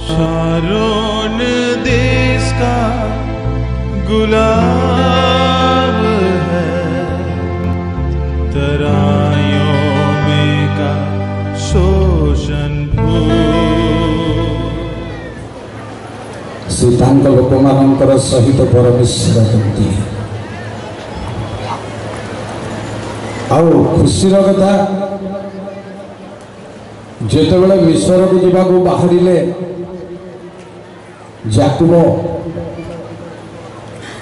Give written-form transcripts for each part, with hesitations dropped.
Sharon देश का गुलाब है, तराइयों में का शोषण भूल। सीतांक लोकमानंकर सहित परमेश्वर करती आओ खुशी कथा जेतेबेले मिस्र को जावाक बाहरिले याकूब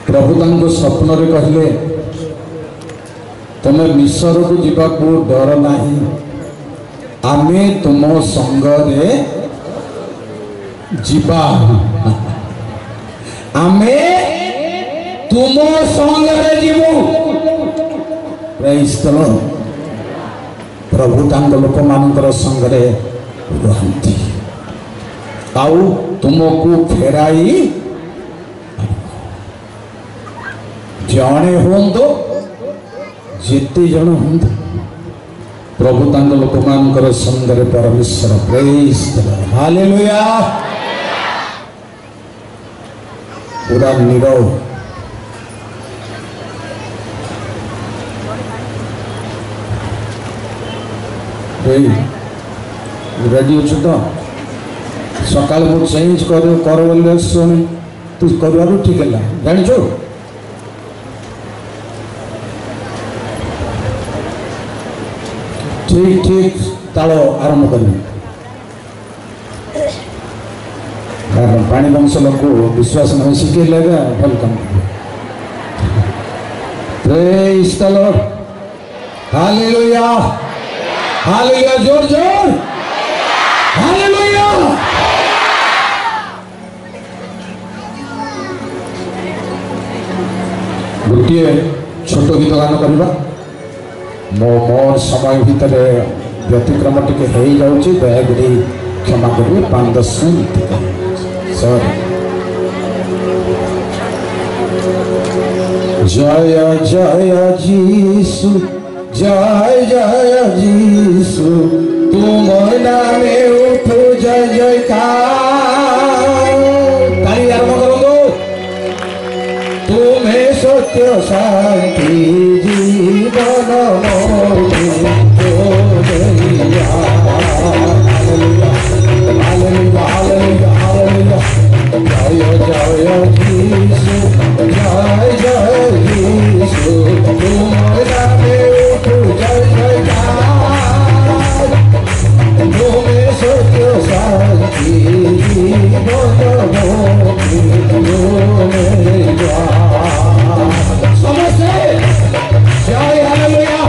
प्रभु तांको स्वप्न रे कहले तमे मिस्र को जावाक डर नहीं, आमे तुम संगरे जीवा, आमे तुम संगरे जीवु। Praise the Lord. प्रभु तांक लोक मानकर संगरे रहंती आउ तुमको फेराई जणे होंदो जेते जण होंदो प्रभु तांक लोक मानकर संगरे परमेश्वर। Praise the Lord. हालेलुया। पूरा नीरव रेडी अच्छु तो सकाल मु चेंज कर शुणी तू कर ठीक है जान ठीक ठीक ताल आरंभ कर पानी वंश लोक विश्वास नहीं शिखे भल कम। Praise the Lord. Hallelujah hallelujah. जोर जोर हालेलुया। गोटे छोट गीत गान करवा मोर समय भितर व्यतिक्रम टिके हो जाऊँगी दयाकरी क्षमा करेंगे 5-10 मिनट सॉरी। जय जय जीसु जय जय जीसु तुम नामे उठो जय जयकार। ताली आरंभ करो। तुम्हें सत्य शांति जीवन मोक्ष दो दैया। Hallelujah hallelujah hallelujah hallelujah. जय जय जीसु जय जय जीसु तुम नामे उठो जय जयकार। तुम्हें सत्य शांति जीवन मोक्ष दो दैया। समझे जय हालेलुया।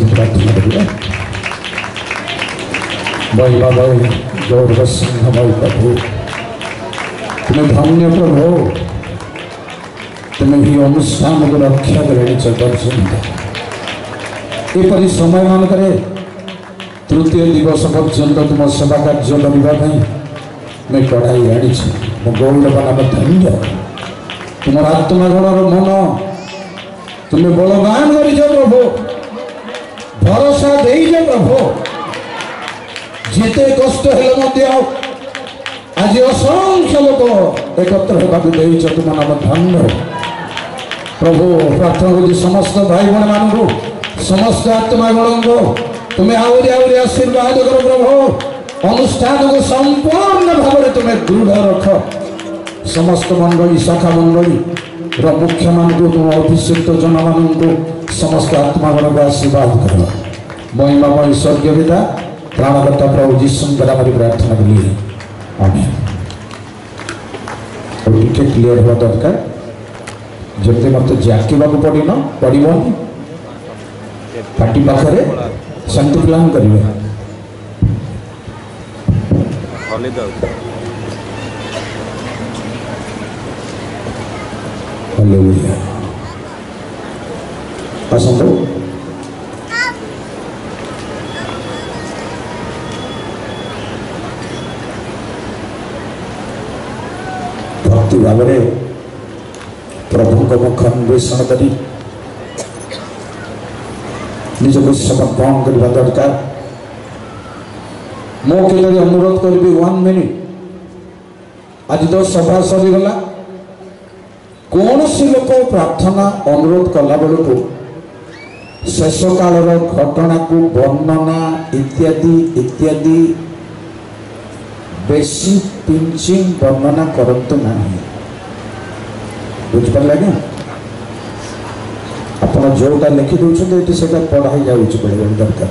प्रार्थना करिए। महिमा भाई गौरव सिंह भाई प्रभु तुम्हें धन्य प्रभु तुम्हें ही अनुष्ठान को रक्षा कर समय मान करे तृतीय दिवस पर्यंत तुम सेवा कार्य करने मैं कढ़ाई आनी गौरव नाम धन्य तुम आत्मागणर मन तुम्हें बलवान कर प्रभु भरोसा देज प्रभु जिते कष्ट हेले आज असंख्य लोक एकत्र होगा तुम नाम धन्य प्रभु प्रार्थना करुँ समस्त भाई भाई मानू समस्त आत्मागण को तुम्हें आहरी आशीर्वाद कर प्रभु अनुष्ठान को संपूर्ण भाव में तुम्हें दृढ़ रख समस्त मंडली शाखा मंडली मुख्य मान को तुम अभिषिक्त जन मान को समस्त आत्मागण को आशीर्वाद कर महिमा स्वर्गीय पिता प्राणकर्ता प्रभु जीशु नाम प्रार्थना करिए आमेन। टिके क्लीयर हुआ दरकार जब मत जाकिबा पड़ो पार्टी पाखे शांति प्लान करेंगे हालेलुया आसतु भक्ति भाव में प्रभु को मुख अन्वेषण करी निजको समर्पण करने दरकार मो के अनुरोध करी 1 मिनिट आज तो सभा सरीगला कौन सी लोक प्रार्थना अनुरोध कला बेलू शेष काल घटना को वर्णना इत्यादि इत्यादि बेसी पिंचिंग वर्णना करते ना बुझिपारे आज्ञा आप जोटा लिखि दूसरे से पढ़ाई जाए दरकार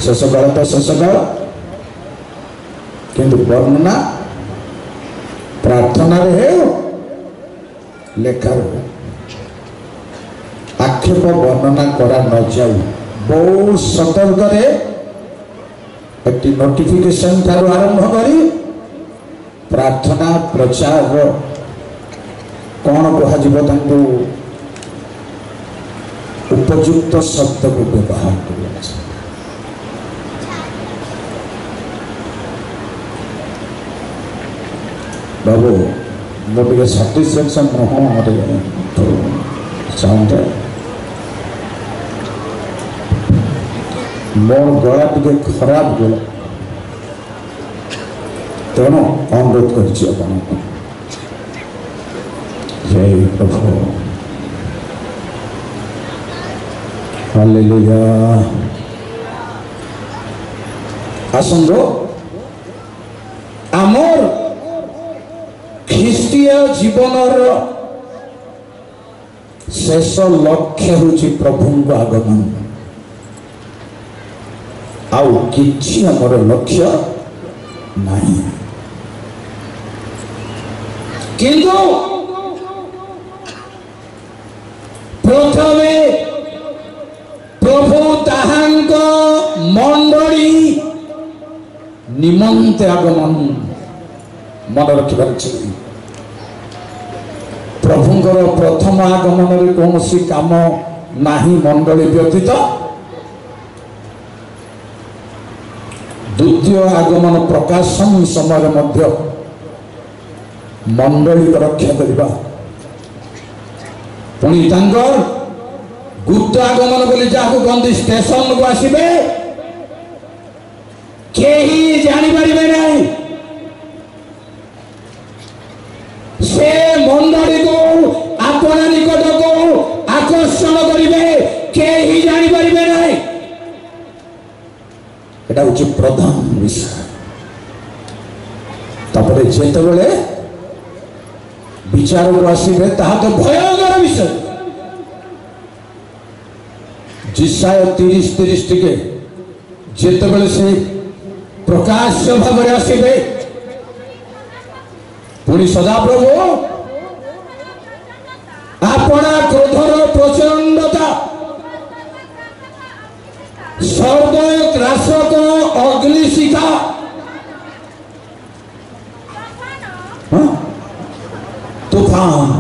शेष काल तो शेष काल किंतु वर्णना प्रार्थना लेखा आक्षेप वर्णना करा न जाऊ बहुत सतर्क एक नोटिफिकेशन ठार आरंभ करी प्रार्थना प्रचार कौन कह उपयुक्त शब्द को व्यवहार कर बाबू मोटे साटिस्फैक्शन चाहते मोर गला टे खराब गला तेणु अनुरोध कर जय प्रभु हालेलुया आसंगो आमर ख्रीष्टीय जीवन शेष लक्ष्य हूँ प्रभु आगमन आउ किछि हमर लक्ष्य नहीं किंतु प्रथमे प्रभु ताहांक मंडली निमंते आगमन मन रखिबार चाहिए प्रभुंकर प्रथम आगमन रे कौन सी काम नाही मंडली व्यतीत द्वितीय आगमन प्रकाशन समय मध्य मंडली को रक्षा करबा पुणी तांकर गुप्त आगमन बोली जाको गंदी स्टेशन को आसीबे केही जानि परिबे नाही से मंडली को आपण निकट को आकर्षण करिबे केही जानि परिबे नाही एटा उच्च प्रधान विषय तापरे जेते बेले विचार को आसीबे ताहा तो भयंकर विषय जिसाय 30 टिके जेते बेले से प्रकाश भाव में आसीबे पुणी सदा प्रभु सर्वग्रासक अग्निशिखा तूफान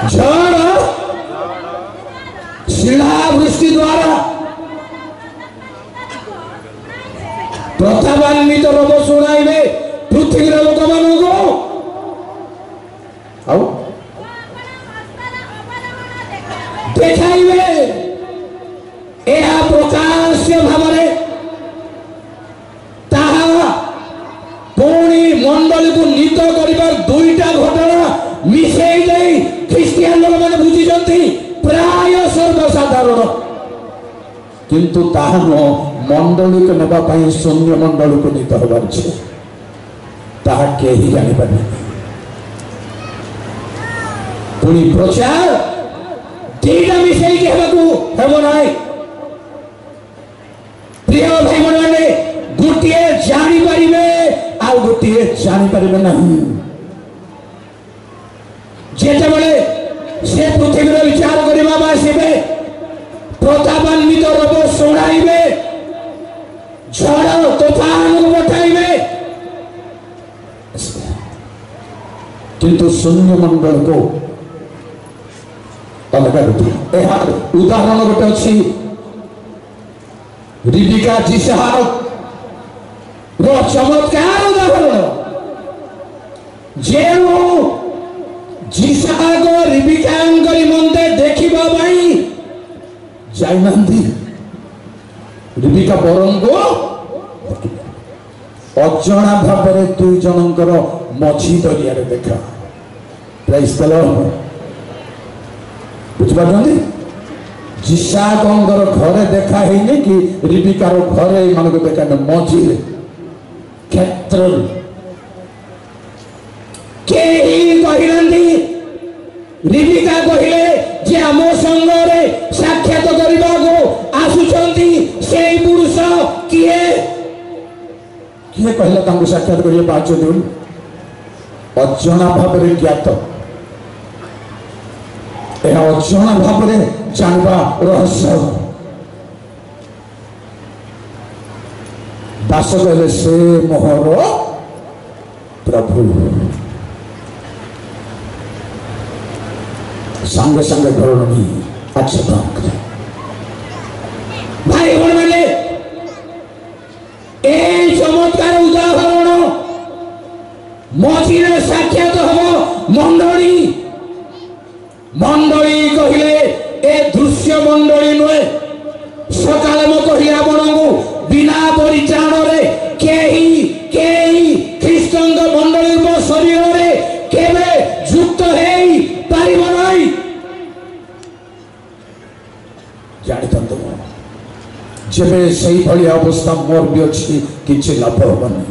झड़ शिलावृष्टि द्वारा प्रतापान्वित रोग शुणाइबे पृथ्वी लोक मान देखाइबे यह प्रकाश्य भाव पुणी मंडल को नीत कर दुईटा घटना मिसई दे ख्रिस्टियान लोक मैंने बुझी प्राय सर्वसाधारण किंतु ताहा मंडली को नेबाई शून्य मंडल को नीत होबार ताहा केही जानी पारे पुणी प्रचार दीटा मिसई के हेब ना प्रिय भाई मैंने गोटे जानीपारे आउ गोटे जानीपारे ना जेते से पृथ्वी विचार करने आसबे प्रतापान्वित रोग शुणाइबे झड़ तूफान को पठाइबे किंतु शून्य मंडल को अलग उदाहरण गोटे अच्छी रिबिका जिसहार रो चमत्कार उदाहरण जेणु जिसहाग रिबिका निमंते देखा जाइनांती रिबिका बरं को अजना भाव दुई जनकर मझी दरिया देखा प्राइस द लॉर्ड बुझिपारछन्ती जिसागर घरे देखा है कि रिबिकार घरे मान देखा मझी क्षेत्र रिबिका कहले जे आम संगे साक्षात करने को आसुचंती से पुरुष किए किए कहले साक्षात करिए पार्छन्ति अजना भाव ज्ञात यह अजना भाव जानवा रहस्य दास कहले से मोहर प्रभु संगे संगे धरणी अच्छा भाई मैंने चमत्कार उदाहरण मझे साक्षात हम मंडली मंडली कहले ए दृश्य मंडली नुहे सकाले मो कही आपण को बिना परिचालन ख्रीष्ट मंडली शरीर में केवे युक्त है पारिब नहीं जानते जेबे सही भली अवस्था मोर भी अच्छी किसी लाभ हेनी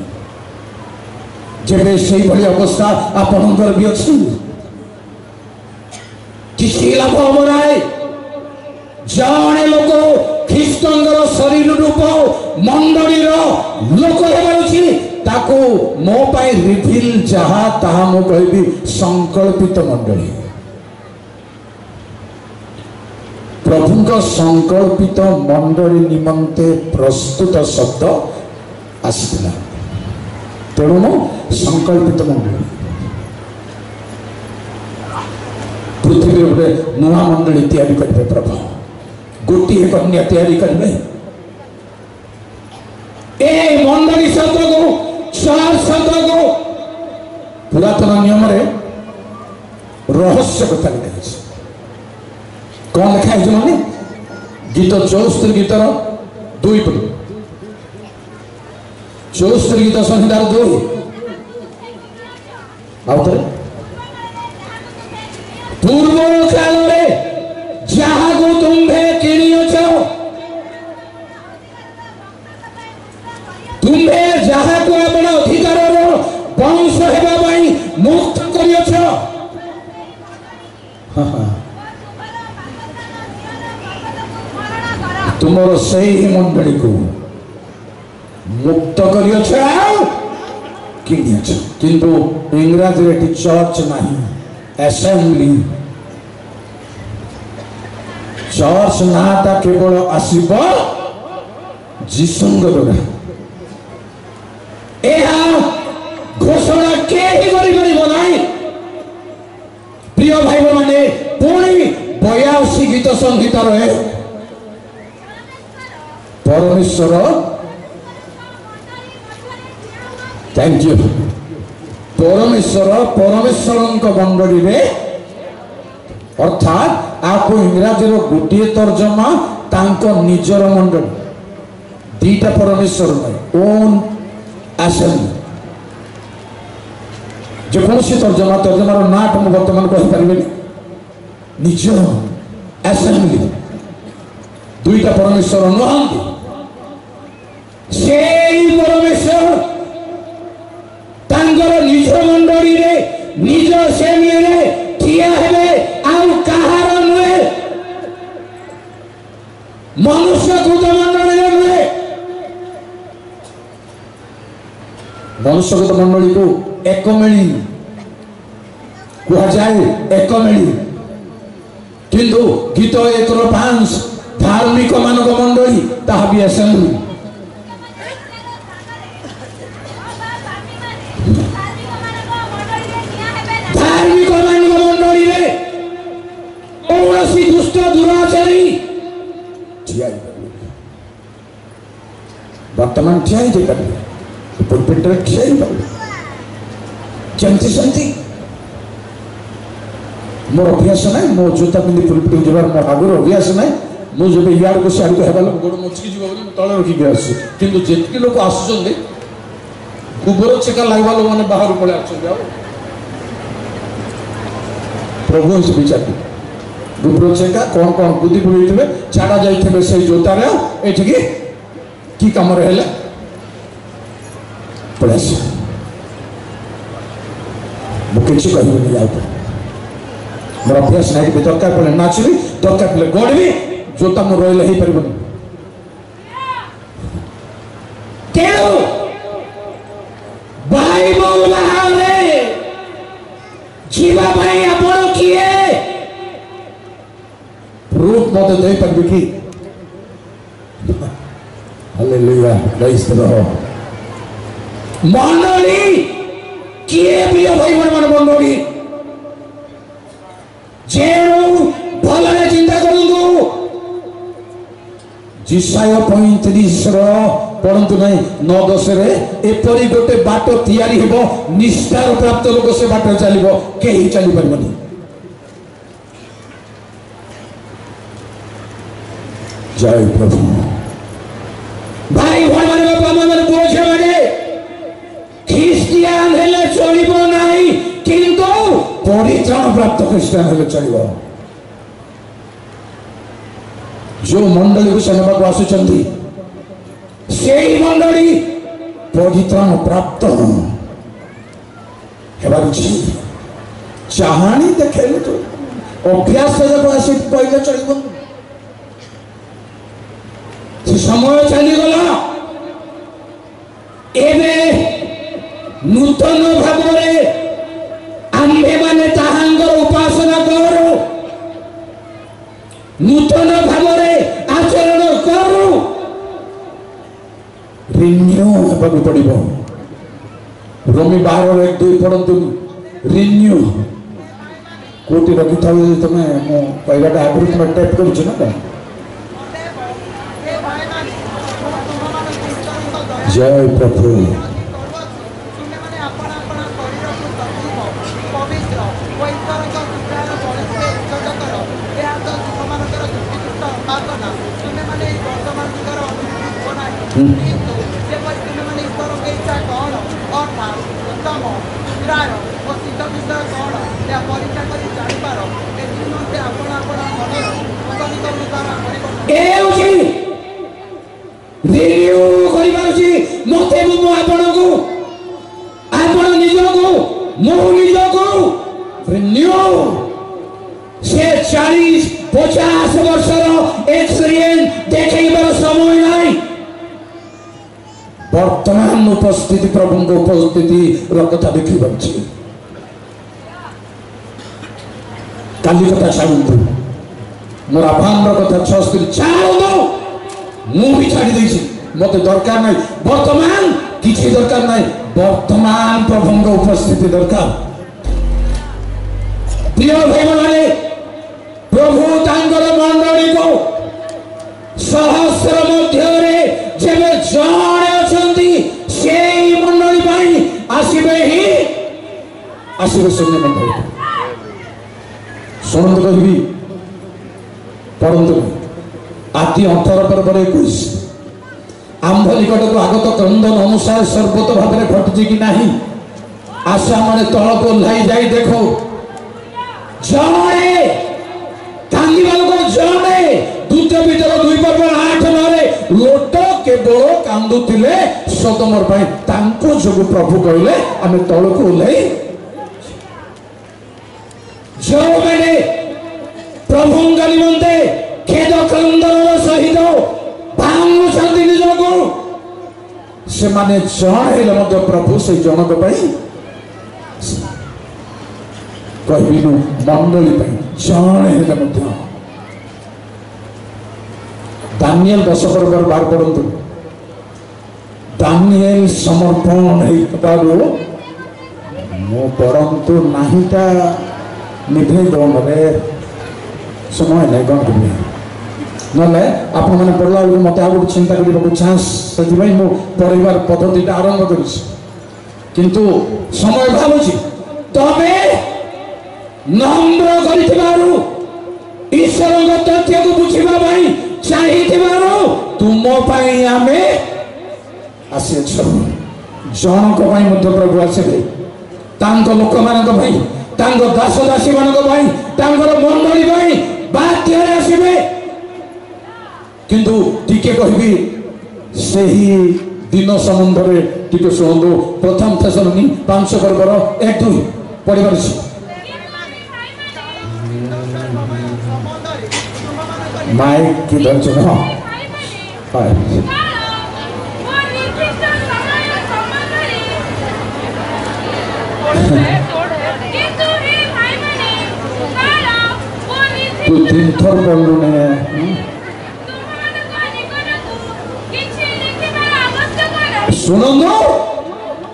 जेबे सही भली अवस्था आपणकर भी अच्छी किसी लाभ हम ना जड़े लोक ख्रीष्ट शरीर रूप मंडली लोक ताको मो पाई रिभिल जहा ताहा मो कहबी संकल्पित मंडली प्रभु संकल्पित मंडली निमंते प्रस्तुत शब्द आसला तेणु संकल्पित मंडली पृथ्वी गोटे नुआ मंडली तैयारी करेंगे प्रभु गोटे कन्या तैयारी करेंगे ए मंडली शब्द को चार शब्द को पुरातन नियम रहस्य कथा लिखा कौन लिखा है माने गीत 74 गीतर 2 पद 74 गीत संहितार 2 आउथरे पूर्व काल जहा को तुम्हे किणियछ तुम्हे जहा को अपन अधिकार वंश हेबा पई मुक्त करियछ तुमर से मंडली को मुक्त करियछ किणियछ किंतु इंग्रजी रे चर्च नहीं असेंबली चर्च नाटा केवल आसब जीशुंग द्वारा घोषणा केही गरिପାରିबो नाही। प्रिय भाई माने पुणी 82 गीत संगीत रहे परमेश्वर थैंक यू परमेश्वर मंडली में अर्थात आपको इंग्राजी गोटे तर्जमा तांको निजर मंडली दीटा परमेश्वर ओन असेंबली जेकोसी तर्जमार ना तो बर्तमान कहीपर निज असेंबली दुईटा परमेश्वर नुहति से परमेश्वर निज मंडली रे निज असेंबली रे ठिया हेबे आउ कहार नुहे मनुष्य दूत मंडली रे नुहे मनुष्यगत मंडली को एक मेली कह जाए एक मेली किंतु गीत 1:5 धार्मिक मानक मंडली ताहा भी असेंबली धार्मिक मानक मंडली रे कौनसी दुष्ट दुराचारी वर्तमान ठिया पुलपिट ठिया जमती सेमती मोर अभ्यास ना मो जोता पिंधि पुलपिट जबार मोर आगर अभ्यास ना मुझे इाड़ को सियाड़ को हेबाल गोड़ मुचकी जीव तले रखिक आस कि जितकी लोक आसुच्च गोबर चेका लगवा लोक मैंने बाहर पड़े आ प्रभु हिसाब विचार गोबर चेका कौन कौन बुद्धि बुढ़े छाड़ा जाइए से जोतार ये कि कम पड़े मुझे कहूँ मोर अभ्यास ना दरकार पड़े नाचबी दरकार पड़े गड़बी जोता मोर रही हो पार बाइबल बाहर जीवाई आपण किए प्रूफ मत दे पारबे कि हालेलुया प्रेज द लॉर्ड मंडली किए प्रिय भाई मन मंडली जे भलरे चिंता करंतु जिसाया 35 पढ़ंतु नहीं 9:10 रे एपरी गोटे बाट तैयारी हेबो निष्ठार प्राप्त लोक से बाट चलिबो केही चली परबनी जय प्रभु भाई भण माने बापा माने बोझे माने ख्रिस्टियान हेले चलिबो नाही किंतु परित्राण प्राप्त ख्रिस्टियान हेले चलिबो जो मंडली को सेवा को आसुचंती से मंडली परित्राण प्राप्त हेबार चाहानी देखेले तो अभ्यास जब आसी पहले चलिबो से समय चली गला एबे नूतन भावरे आम्भे माने ताहांगर उपासना करू नूतन भावरे आचरण करू रिन्यू हेबाक पड़िबो रोमी 12:1-2 पढ़ंतु रिन्यू कोटी रखि थाउ तमे मो कहबाटा आगु तुम टाइप करू छ ना जय प्रभु मते मु आपण को आपण निज को मु निज को रिन्यू से 40-50 वर्षर एक्सपीरियंस देखैबार समय नाही वर्तमान उपस्थिति प्रभु को उपस्थिति रकथा देखि काली कथा छाड़ू मोर अभान कथा 6 छाड़ भी छाड़ी देছি मत दरकार नहीं वर्तमान किसी दरकार नहीं वर्तमान प्रभु उपस्थिति दरकार प्रिय भाई माने प्रभु तांगर मंडली को सहस्र मध्य जेबे जड़े अछंती सेई मंडली पाई आसीबे ही आसीबे सैन्य मंडली सुनंत कहबी पढ़ंतु आदि 18 पर्व 21 आंभ निकट को आगत क्रंदन अनुसार सर्वत भाव में घटुची कि नहीं आशा माने तल को लाई जाई देखो जड़े कांदी को जड़े दूत भीतर 2 पर्व 8 9 लोट केवल कांदुले सदमर पाई तांको जोगु प्रभु कहले आमे तल को लाई जो मैंने प्रभु निमंते खेद क्रंदन सहित भांगु शांति निजको से माने जन हेले मध्य प्रभु से जनक पाई कहबिनु मंडली पाई जन हेले मध्य दानिएल 10 पर्व 12 पढ़ंतु दानिएल समर्पण हेतारो मो परंतु नाहीटा निभे दो मरे समय नहीं कौन करें ना आपण मैंने पढ़ला मत आगे चिंता करने चान्स से मो परिवार पद्धति आरंभ कर किंतु समय भावुची तबे नम्र कर ईश्वर तथ्य को बुझा चाहिए तुम आमे आसी जनक प्रभु आसबे लोक मान दास दासी मान मंडली बाध्य आसबे किंतु टिके कहबी सही दिन संबंध में टिके शुणु प्रथम थेसलोनी 5 पर्व 1 2 पढ़िबार माइक की दर्शन हाँ तू 3 थर पढ़लु ने सुनो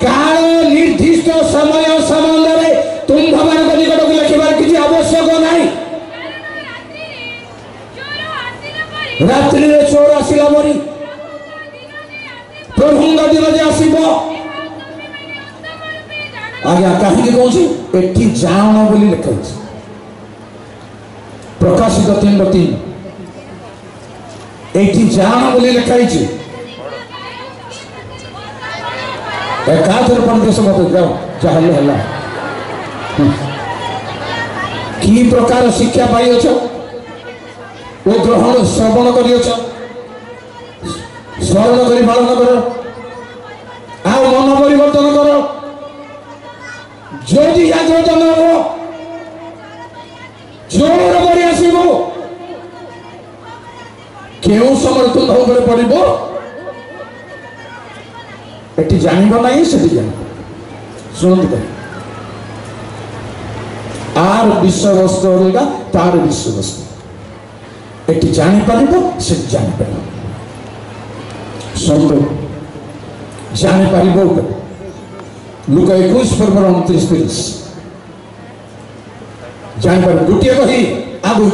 काल निर्दिष्ट समय संबंध में तुम भगवान को निकट को लिखबार किसी आवश्यक नहीं रात्रि रे चोर आसिला मरी प्रभुंग दिन जे आसीबो आज्ञा कहीं कौन एठी जान बोली लिखा प्रकाशित 3:3 एठी जान बोली लिखाई एकाधर परदेश मत जाओ चाहे हला की प्रकार शिक्षा पाई अछ ओ ग्रहण श्रवण करी अछ स्मरण करी पालन करो आ मन परिवर्तन करो जोजी जागृत न हो जोर बड़ी आसीबो केउ समय तुम ऊपर पड़िबो एटी जानबो नहीं से जान सुनते आर विषय वस्तु होगा तार विषय वस्तु एटी जानी पारिबो से जानी पारिबो सुनते जानी पारिबो लुका 21 पर्व 29-30 जानी पार गोटे कही आगु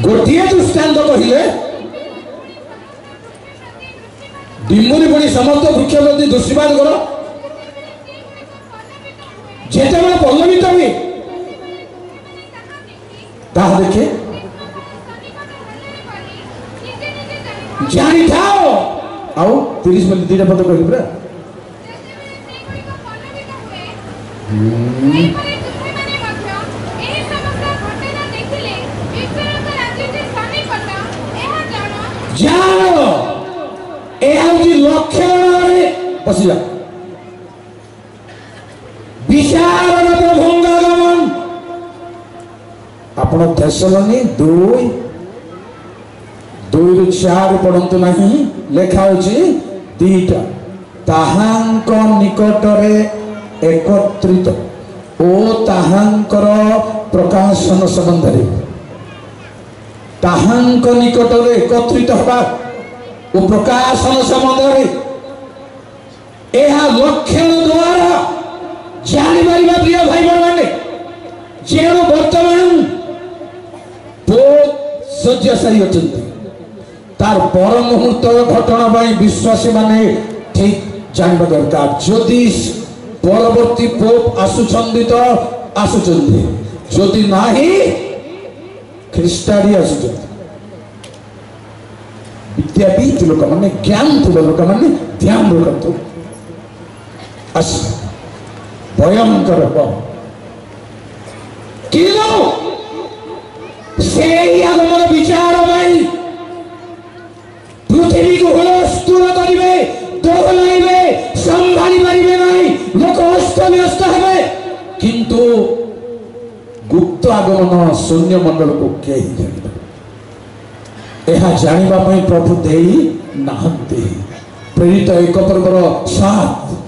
गोटे दृष्टांत कहले डिमुरी पड़ी समस्त वृक्ष प्रति दृष्टिपात करो जेते बेले पल्लवित हुए ताहा देखे जानी थाओ आओ 30 मिनट 2 पद कहली पूरा जानो लक्षण बसी जा विशाल प्रभुंगमन आपण थेसलोनी 2:4 पढ़ंतु नहीं लेखा होची 2टा ताहांक निकटरे एकत्रित ओ ताहांकर प्रकाशन संबंध ताहांक निकट में एकत्रित हवा और प्रकाशन संबंध यह लक्षण द्वारा जानी पारिबा प्रिय भाई मैंने जो वर्तमान बहुत शଯ୍याशायी अच्छा तार पर मुहूर्त घटना विश्वासी माने ठीक जानवा दरकार जदि परवर्ती पोप आसुचंदी तो आसुचंदी जदि नाही ख्रीष्टानी आसुचंदी विद्यापीठ लोक माने ज्ञान थोड़ा लोक माने ध्यान रखतु आस भयंकर किलो से आगमन विचार भाई पृथ्वी को हुलस्थुल करिवे दोहलाइबे संभाली पारिबे नाही लोक अस्तव्यस्त हेबे किंतु गुप्त आगमन शून्य मंडल को केही जानिबे एहा जानिबा पई प्रभु देई नाहंती प्रेरित एक पर्वर 7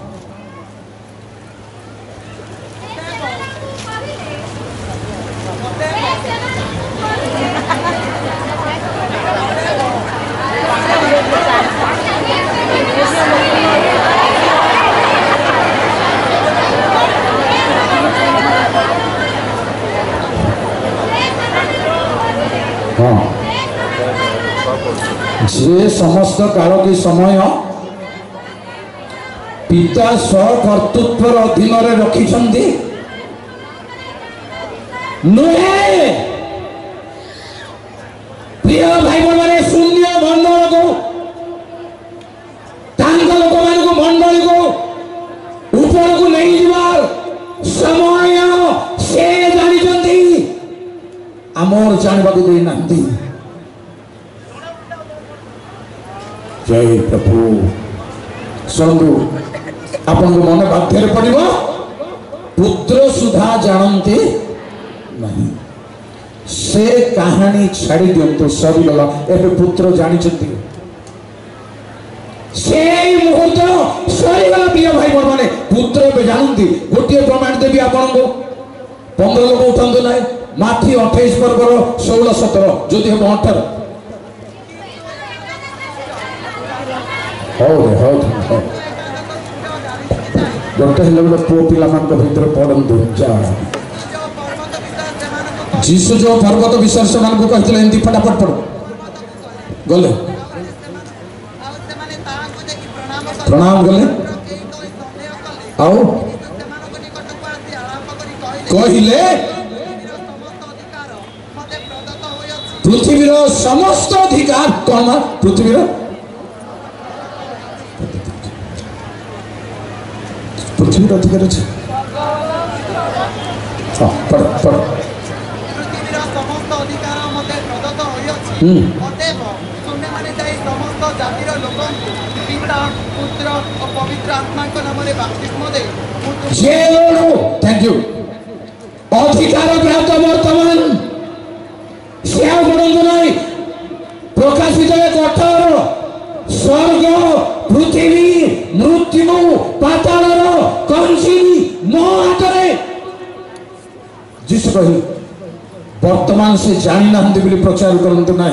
जे समस्त काल की समय पिता स्वकर्तृत्व अधीन रखिछन्ति नुहे प्रिय भाई माने शून्य मंडल को लोक मान को मंडल को ऊपर को नहीं जीवार समय से जानिछन्ति आमर जानबा को देई नांती जय प्रभु शुणु आपन मन बाध्य पड़ो पुत्र सुधा जानते नहीं से कहानी छाड़ी दिंतु सरीगला एवं पुत्र जानी से मुहूर्त सरीगला प्रिय भाई मैंने पुत्र ए जानती गोटे प्रमाण देवी आपन को 15 लोग उठातु ना माथी 28 पर्वर 16 17 जो हम 18 गोटे गोटे पुओ पिला भर पढ़ु जा जीशु जो पर्वत विषय से कहते एमती फटाफट पढ़ गले प्रणाम गले कहले पृथ्वी समस्त अधिकार कौन पृथ्वी पृथ्वी अधिकार अच्छे थैंक यू अधिकार प्राप्त वर्तमान से प्रकाशित कठोर स्वर्ग पृथ्वी मृत्यु पाताल कंसी मो हाथ जीशु कही वर्तमान से जानी ना प्रचार करते ना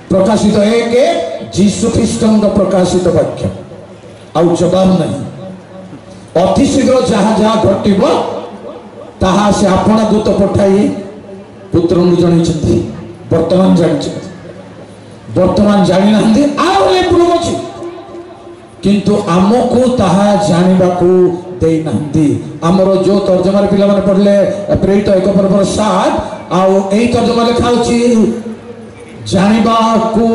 प्रकाशित एक जीशु ख्रीष्ट प्रकाशित वाक्य आउ जवाब नहीं अति शीघ्र जहाँ जहाँ घटव ताहा से आपना दूत पठाई पुत्र जन वर्तमान जानी वर्तमान जानी ना किंतु आमको ताहा जानिबा को देई नांदी हमरो जो तर्जमा पिला माने पढ़ले प्रेरित 1 पर्वर 7 आउ एई तर्जमा लिखा होची जानिबा को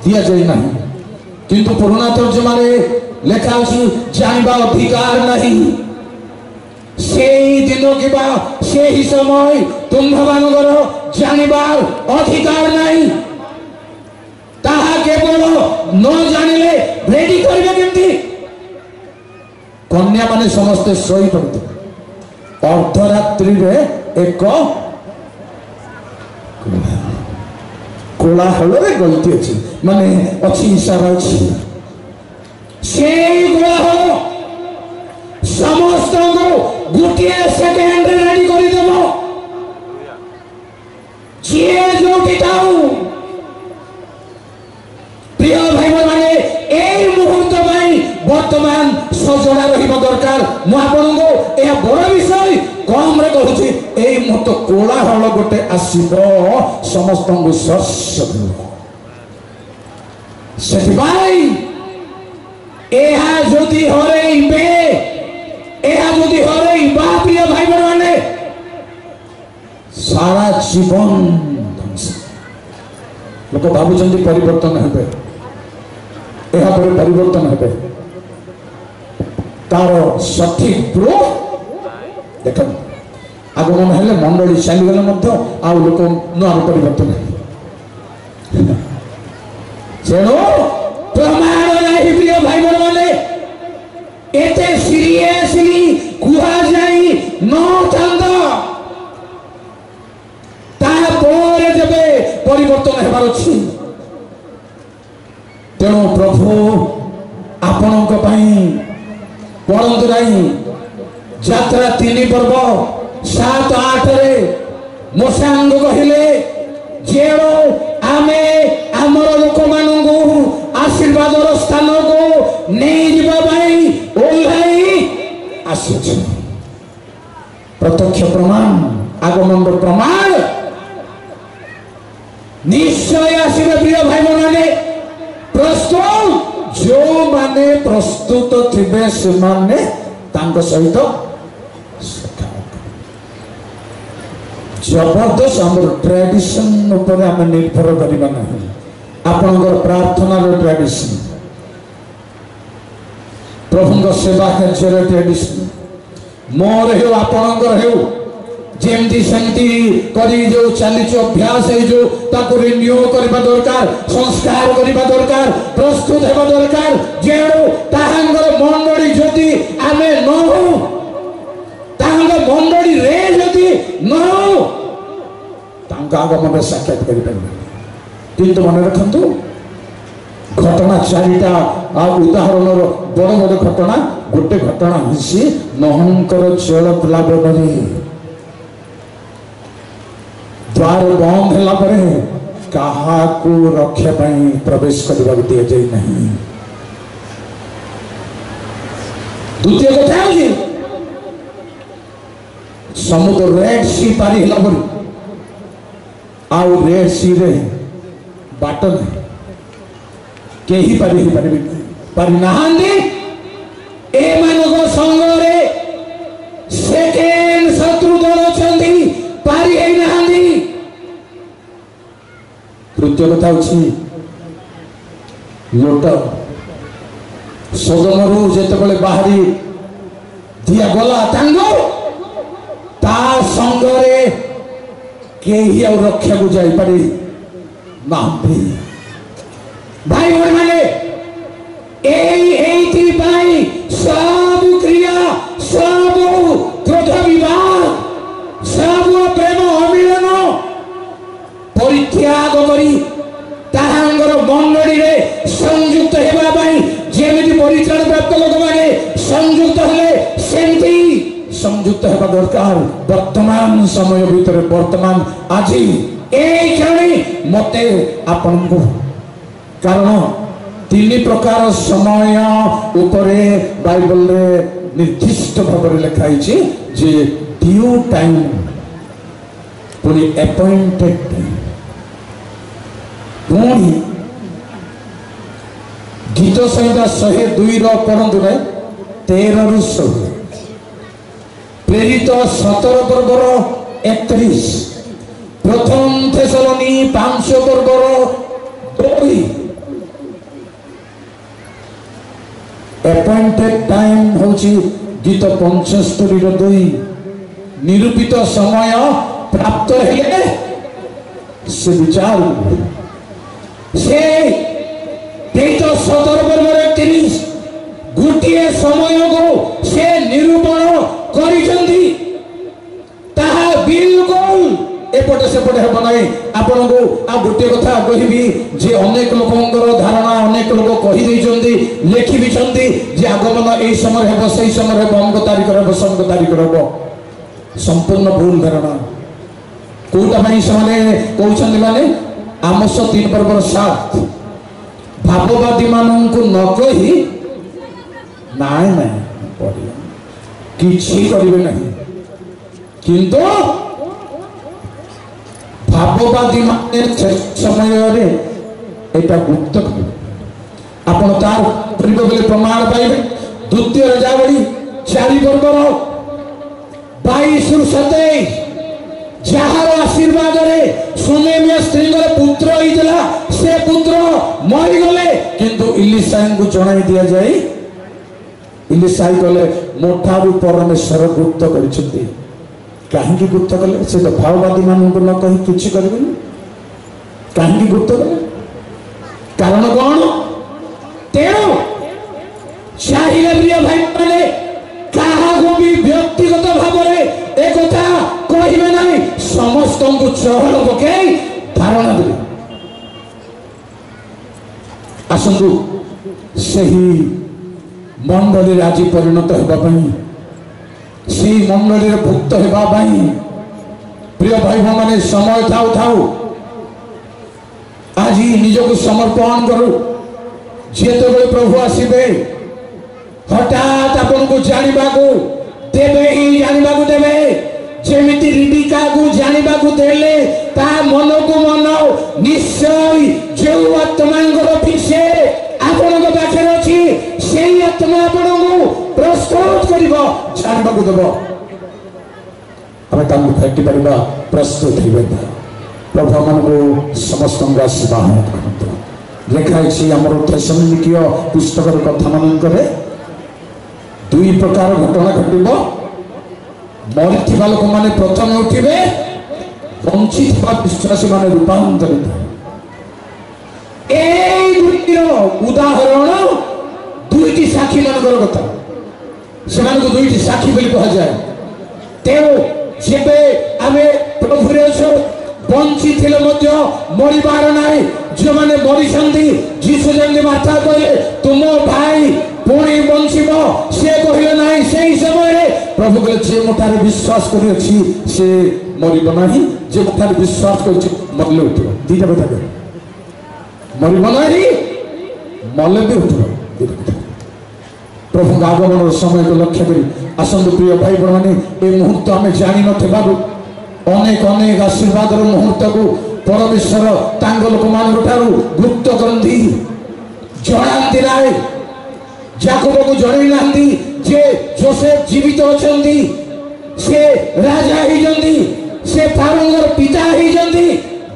दिया जाय नाही किंतु पुराना तर्जमा रे लिखा होची जानिबा अधिकार नहीं से दिन के बा से ही समय तुम्भवानगर जानिबार अधिकार नहीं ताहा केवल न जानिले रेडी करबे केमती कन्या माने समस्त सोई पड़ते अर्धरात्रि रे एक कोलाहल रे गलती अछि माने अछि इशारा अछि से कोलाहल समस्त को गुटिए सेकेंड रेडी करि देबो ଜଣା ରହିବା ଦରକାର। ମୁଁ ଆପଣଙ୍କୁ ଏହା ବଡ଼ ବିଷୟ କମରେ କହୁଛି, ଏଇ ମତ କୋଳାହଳ ଗୋଟେ ଆସିବ, ସମସ୍ତଙ୍କୁ ଶସ୍ୟ ଦେବ। ସେଥିପାଇଁ ଏହା ଯଦି ହରେଇବେ, ଏହା ଯଦି ହରେଇବା ପ୍ରିୟ ଭାଇ ମାନେ, ସାରା ଜୀବନ ଲୋକ ଭାବୁଛନ୍ତି ପରିବର୍ତ୍ତନ ହେବେ, ଏହା ପରେ ପରିବର୍ତ୍ତନ ହେବେ। ତାର ସଠିକ ପ୍ରୁଫ ଦେଖନ୍ତୁ, ଆଗମନ ହେଲେ ମଣ୍ଡଳୀ ଚାଲିଗଲେ ମଧ୍ୟ ଆଉ ଲୋକ ନୂଆ ପରିବର୍ତ୍ତନ ହେବେ। ତେଣୁ ପ୍ରମାଣ ନାହିଁ ପ୍ରିୟ ଭାଇ ମାନେ, ଏତେ ସିରିୟସଲି କୁହାଯାଇ ନଥାନ୍ତା। ତାପରେ ଯେବେ ପରିବର୍ତ୍ତନ ହେବାର ଅଛି, ତେଣୁ ପ୍ରଭୁ ଆପଣଙ୍କ ପାଇଁ ପଢନ୍ତୁ ନାହିଁ ଯାତ୍ରା 3 ପର୍ବ 7-8ରେ ମୋସାଙ୍ଗ କହିଲେ, ଯେଣୁ ଆମେ ଆମର ଲୋକମାନଙ୍କୁ ଆଶୀର୍ବାଦର ସ୍ଥାନକୁ ନେଇଯିବା ପାଇଁ ଓହ୍ଲାଇ ଆସିଛୁ। ପ୍ରତ୍ୟକ୍ଷ ପ୍ରମାଣ, ଆଗମନର ପ୍ରମାଣ ନିଶ୍ଚୟ ଆସିବେ ପ୍ରିୟ ଭାଇ ମାନେ। ପ୍ରସ୍ତୁତ, ଯେଉଁମାନେ ପ୍ରସ୍ତୁତ ଥିବେ ସେମାନେ ତାଙ୍କ ସହିତ ଜବରଦସ୍ତ ଆମର ଟ୍ରାଡିସନ ଉପରେ ଆମେ ନିର୍ଭର କରିବା ନାହିଁ। ଆପଣଙ୍କର ପ୍ରାର୍ଥନାର ଟ୍ରାଡିସନ, ପ୍ରଭୁଙ୍କ ସେବା କାର୍ଯ୍ୟର ଟ୍ରାଡିସନ, ମୋର ହେଉ ଆପଣଙ୍କର ହେଉ, ଯେମିତି ସେମିତି କରି ଯେଉଁ ଚାଲିଛି ଅଭ୍ୟାସ, ଏଇ ଯେଉଁ ତାକୁ ରିନ୍ୟୁ କରିବା ଦରକାର, ସଂସ୍କାର କରିବା ଦରକାର, ପ୍ରସ୍ତୁତ ହେବା ଦରକାର। ଯେଣୁ ତାହାଙ୍କର ମଣ୍ଡଳୀ ଯଦି ଆମେ ନ ହଉ, ତାହାଙ୍କ ମଣ୍ଡଳୀରେ ଯଦି ନ ହଉ, ତାଙ୍କ ଆଗମନରେ ସାକ୍ଷାତ କରିପାରିବେ। କିନ୍ତୁ ମନେ ରଖନ୍ତୁ, ଘଟଣା 4ଟା ଉଦାହରଣର ବଡ଼ ବଡ଼ ଘଟଣା। ଗୋଟେ ଘଟଣା ହେଉଛି ନହଙ୍କର ଜଳ ପ୍ଲାବନରେ ଦ୍ୱାର ବନ୍ଦ ହେଲା ପରେ କାହାକୁ ରକ୍ଷା ପାଇଁ ପ୍ରବେଶ କରିବାକୁ ଦିଆଯାଇ ନାହିଁ। ଦ୍ୱିତୀୟ କଥା ହେଉଛି ସମୁଦ୍ର ରେଡ୍ ସି ପାରି ହେଲା ପରେ ଆଉ ରେଡ୍ ସିରେ ବାଟ ନାହିଁ, କେହି ପାରି ନାହାନ୍ତି। ଏମାନଙ୍କ ସଙ୍ଗରେ ସେକେଣ୍ଡ ଶତ୍ରୁ ଦଳ ଅଛନ୍ତି, ପାରି ହେଇନାହାନ୍ତି। ତୃତୀୟ କଥା ହେଉଛି ଲୋଟ ସୋଦମରୁ ଯେତେବେଳେ ବାହାରି ଦିଆଗଲା ତାଙ୍କୁ, ତା ସଙ୍ଗରେ କେହି ଆଉ ରକ୍ଷାକୁ ଯାଇପାରି ନାହାନ୍ତି। ଭାଇ ଭଉଣୀମାନେ, ଏଇଥିପାଇଁ ସବୁ କ୍ରିୟା, ସବୁ କ୍ରୋଧ ବିବାଦ, ସବୁ ପ୍ରେମ ଅମିଳନ ପରିତ୍ୟାଗ କରି ତାହାଙ୍କର ମଣ୍ଡଳୀରେ ସଂଯୁକ୍ତ ହେବା ପାଇଁ ଯେମିତି ପରିତ୍ରାଣ ପ୍ରାପ୍ତ ଲୋକମାନେ ସଂଯୁକ୍ତ ହେଲେ, ସେମିତି ସଂଯୁକ୍ତ ହେବା ଦରକାର। ବର୍ତ୍ତମାନ ସମୟ ଭିତରେ, ବର୍ତ୍ତମାନ ଆଜି এই କ୍ଷଣି ମତେ ଆପଣଙ୍କୁ, କାରଣ 3 ପ୍ରକାର ସମୟ ଉପରେ ବାଇବଲରେ ନିର୍ଦ୍ଦିଷ୍ଟ ଭାବରେ ଲେଖା ହେଇଛି ଯେ ଡ୍ୟୁ ଟାଇମ୍, ପୁଣି ଆପଏଣ୍ଟେଡ ଟାଇମ୍। ପୁଣି ଗୀତ ସଂହିତା 102ର ପଢ଼ନ୍ତୁ ନାହିଁ 13ରୁ 16, ପ୍ରେରିତ 17 ପର୍ବର 31, ପ୍ରଥମ ଥେସଲୋନି 5 ପର୍ବର 2। ଆପଏଣ୍ଟେଡ ଟାଇମ୍ ହେଉଛି ଗୀତ 75ର 2। ନିରୂପିତ ସମୟ ପ୍ରାପ୍ତ ହେଲେ ସେ ବିଚାର, ସେ ପ୍ରେରିତ 17 ପର୍ବର 31 ଗୋଟିଏ ସମୟକୁ ସେ ନିରୂପଣ କରିଛନ୍ତି। ତାହା ବିଲକୁଲ ଏପଟେ ସେପଟେ ହେବ ନାହିଁ। ଆପଣଙ୍କୁ ଆଉ ଗୋଟିଏ କଥା କହିବି ଯେ ଅନେକ ଲୋକଙ୍କର ଧାରଣା, ଅନେକ ଲୋକ କହିଦେଇଛନ୍ତି, ଲେଖିବିଛନ୍ତି ଯେ ଆଗମନ ଏଇ ସମୟରେ ହେବ, ସେଇ ସମୟରେ ହେବ, ଅମୁକ ତାରିଖରେ ହେବ, ସମୁକ ତାରିଖରେ ହେବ। ସମ୍ପୂର୍ଣ୍ଣ ଭୁଲ ଧାରଣା। କୋଉଟା ପାଇଁ ସେମାନେ କହୁଛନ୍ତି ମାନେ ଆମୋସ 3 ପର୍ବର 7 ଭାବବାଦୀ ମାନଙ୍କୁ ନ କହି ନାଇଁ ନାଇଁ पड़े किसी करेंगे नहीं किंतु भाववादी माने समय एटा गुप्त आपण तार प्रमाण पाइबे द्वितीय राजावली 4 वर्गर 22 रु 27 जार आशीर्वाद सुनेमिया स्त्री पुत्र होता से पुत्र मरीगले किंतु इलिसाई को जन दि जाए इलिसाई कले मोठारू परमेश्वर गुप्त कहीं गुप्त कले से तो भाववादी मान न कही किसी करें कहीं गुप्त कले कारण कौन तेणु चाहिए प्रिय भाई मैंने क्या भी व्यक्तिगत भाव में एक कहे ना समस्त को चहल पकई धारणा दे आसतु से मंडली आज परिणत होगापी से मंडली भुक्त होगापी प्रिय भाई मैंने समय थाउ थाउ आज निजक समर्पण करू जेते प्रभु आसबे हठात आपन को जानिबा को देबे ही जानिबा को देबे जेमिति रिबिका को जानिबा को देले ता मन को मन निश्चय जे आत्मांगर पिछे आपन को पाखे अछि सेही आत्मा आपन को प्रस्तुत करिवो जानिबा को देबो हम तामु फेंकी परिबा प्रस्तुत हिबे प्रभु मन को समस्त आशीर्वाद करंतु लेखा है आमर थेसलोनिकीय पुस्तक कथा मानक दुई प्रकार घटना घटब मरी लोक मैंने प्रथम उठे बंची विश्वासी मान रूपांतरित उदाहरण दुईटी साक्षी मान कथा से दुईटी साक्षी बोली कह जाए तेणु जेबे आम प्रभु बंची मरबार ना जो मैंने मरी जीशु जमी माता कहले तुम भाई पुणी बंचब से कहले ना से समय प्रभु कहले जे मोठारे विश्वास कर मरब ना जे मोठारे विश्वास कर मरले उठ दीटा कथा कह मरब ना मरले भी उठ प्रभु आगमन समय को लक्ष्य करी आसतु प्रिय भाई मैंने ये मुहूर्त आम जानी नथिबारु अनेक अनेक आशीर्वाद मुहूर्त को परमेश्वर तांग लोक मान गुप्त करती जनाती ना जाकोब को जन ना जे जोसेफ जीवित अच्छा से राजा होती से फारूंगर पिता होती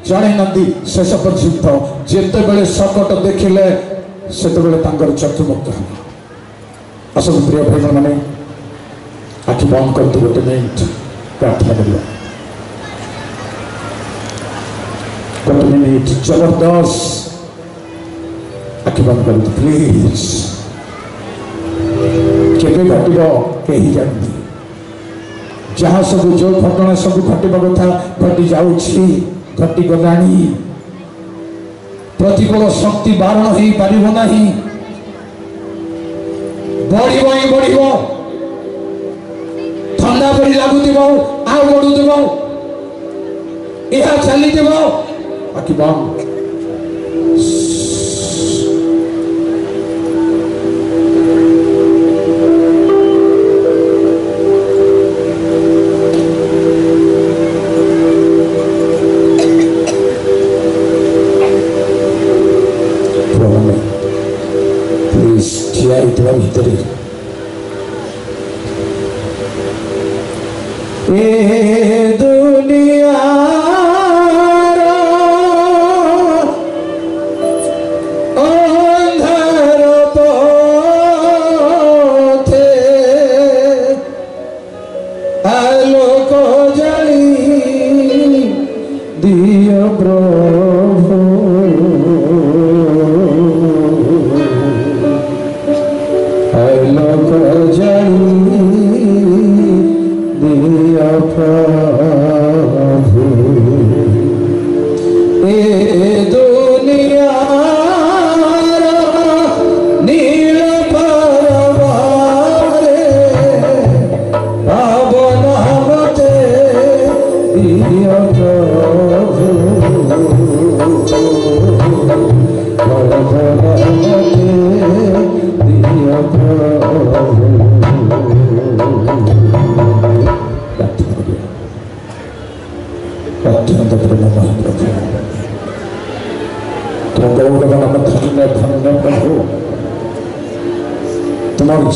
जन ना शेष पर्यंत जिते बड़े सकट देखिले से चतुर्मुक्त आसतु प्रिय भाई मैंने आखि बंद करते गोटे मिनिट प्रार्थना करिया गोटे मिनिट जबरदस्त आखि बंद कर प्लीज केबे घटब कहीं जानती जहाँ सब जो घटना सब घटवा कथा घटी जाऊँगी घटी गला प्रतिकूल शक्ति बारण हो पार ना बढ़ ठंडा परी लगुव आउ बढ़ुव यह चली आखि बंद भीतर दुनिया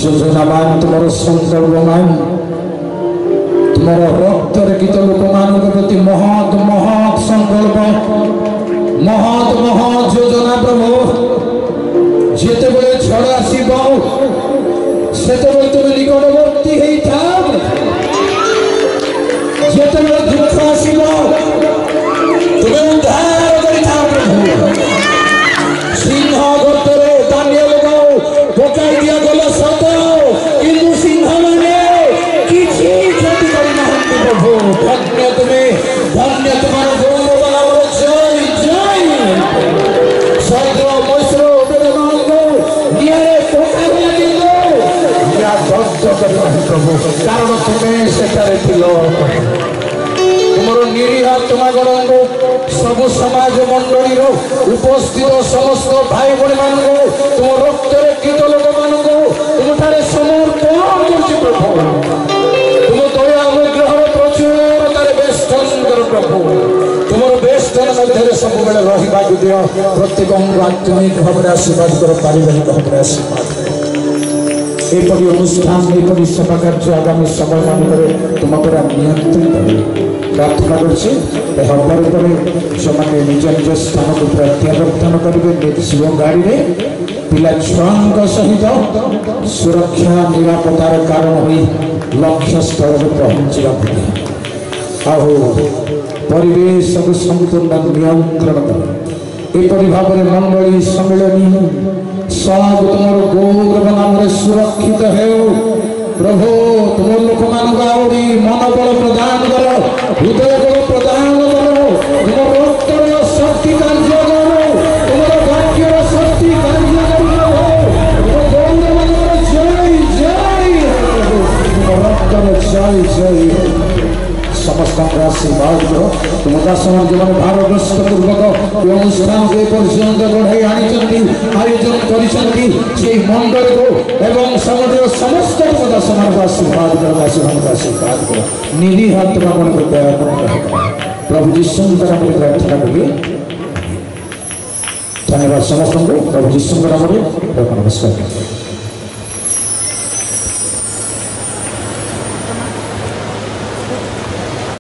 ଯୋଜନାମାନ ତୁମର ସଂକଳ୍ପମାନ ତୁମର ରକ୍ତରେଖିତ ଲୋକମାନଙ୍କ ପ୍ରତି ମହତ୍ ମହତ୍ ସଂକଳ୍ପ ମହତ୍ ମହତ୍ ଯୋଜନା ପ୍ରଭୁ ଯେତେବେଳେ ଝଡ଼ ଆସିବ ସେତେବେଳେ ତୁମେ ନିକଟବର୍ତ୍ତୀ ହେଇଥାଅ ଯେତେବେଳେ ଦୁଃଖ ଆସିବ ତୁମେ ଉଦ୍ଧାର କରିଥାଅ ପ୍ରଭୁ ସିଂହ ଗର୍ତ୍ତରେ ଦାନିଏଲକୁ ପକାଇ ଦିଆଗଲା ସତ କିନ୍ତୁ ସିଂହମାନେ କିଛି କ୍ଷତି କରିନାହାନ୍ତି ପ୍ରଭୁ ଧନ୍ୟ ତୁମେ ଧନ୍ୟ ତୁମର ଗୌରବ ନାମର ଜୟ ଜୟ ସର୍ଦ୍ର ମୈଶ୍ର ବେଦମାନଙ୍କୁ ନିଆଁରେ ପକାଇଲା କିନ୍ତୁ ନିଆଁ ଦଗ୍ଧ କରିନାହିଁ ପ୍ରଭୁ କାରଣ ତୁମେ ସେଠାରେ ଥିଲ ତୁମର ନିରୀହ ତୁମଗଣଙ୍କୁ ସବୁ ସମାଜ ମଣ୍ଡଳୀର ଉପସ୍ଥିତ ସମସ୍ତ ଭାଇ ଭଉଣୀମାନଙ୍କୁ ତୁମ ରକ୍ତରେ କୀଟ ଲୋକମାନଙ୍କୁ ତୁମଠାରେ ସମର୍ପଣ କରୁଛି ପ୍ରଭୁ ତୁମ ଦୟା ଅନୁଗ୍ରହର ପ୍ରଚୁରତାରେ ବେଷ୍ଟନ କର ପ୍ରଭୁ ତୁମର ବେଷ୍ଟନ ମଧ୍ୟରେ ସବୁବେଳେ ରହିବାକୁ ଦିଅ ପ୍ରତ୍ୟେକଙ୍କୁ ଆତ୍ମିକ ଭାବରେ ଆଶୀର୍ବାଦ କର ପାରିବାରିକ ଭାବରେ ଆଶୀର୍ବାଦ ଏପରି ଅନୁଷ୍ଠାନ ଏପରି ସେବା କାର୍ଯ୍ୟ ଆଗାମୀ ସମୟମାନଙ୍କରେ ତୁମ ଦ୍ୱାରା ନିୟନ୍ତ୍ରିତ ପ୍ରାର୍ଥନା କରୁଛି ଏହା ପରେ ପରେ ସେମାନେ ନିଜ ନିଜ ସ୍ଥାନକୁ ପ୍ରତ୍ୟାବର୍ତ୍ତନ କରିବେ ନିଜ ଗାଡ଼ିରେ ପିଲା ଛୁଆଙ୍କ ସହିତ ସୁରକ୍ଷା ନିରାପତ୍ତାର କାରଣ ହୋଇ ଲକ୍ଷ୍ୟସ୍ଥଳରେ ପହଞ୍ଚିବାକୁ ଆଉ ପରିବେଶକୁ ସମ୍ପୂର୍ଣ୍ଣ ନିୟନ୍ତ୍ରଣ କରେ ଏପରି ଭାବରେ ମଣ୍ଡଳୀ ସମ୍ମିଳନୀ ସବୁ ତୁମର ଗୌରବ ନାମରେ ସୁରକ୍ଷିତ ହେଉ ପ୍ରଭୁ ତୁମ ଲୋକମାନଙ୍କୁ ଆହୁରି ମନୋବଳ ପ୍ରଦାନ କର ହୃଦୟ ବଳ ପ୍ରଦାନ କର ତୁମ ରକ୍ତର ଶକ୍ତି କାର୍ଯ୍ୟ କର ତୁମର ବାକ୍ୟର ଶକ୍ତି କାର୍ଯ୍ୟ କର ତୁମ ଗୌରବ ନାମର ଜୟ ଜୟ ତୁମ ରକ୍ତର ଜୟ ଜୟ ସମସ୍ତଙ୍କର ଆଶୀର୍ବାଦ କର ତୁମ ଦାସମାନେ ଯେଉଁମାନେ ଭାରଗ୍ରସ୍ତ ପୂର୍ବକ ଏ ଅନୁଷ୍ଠାନକୁ ଏ ପର୍ଯ୍ୟନ୍ତ ବଢ଼ାଇ ଆଣିଛନ୍ତି ଆୟୋଜନ କରିଛନ୍ତି ସେହି ମଣ୍ଡଳୀକୁ ଏବଂ ସମୁଦ୍ର ସମସ୍ତ ତୁମ ଦାସମାନଙ୍କୁ ଆଶୀର୍ବାଦ କର ଦାସମାନଙ୍କୁ ଆଶୀର୍ବାଦ କର ନିରୀହ ତୁମମାନଙ୍କୁ ଦୟା କର ପ୍ରଭୁ ଯୀଶୁଙ୍କ ନାମରେ ପ୍ରାର୍ଥନା କଲି ଧନ୍ୟବାଦ ସମସ୍ତଙ୍କୁ ପ୍ରଭୁ ଯୀଶୁଙ୍କ ନାମରେ ନମସ୍କାର।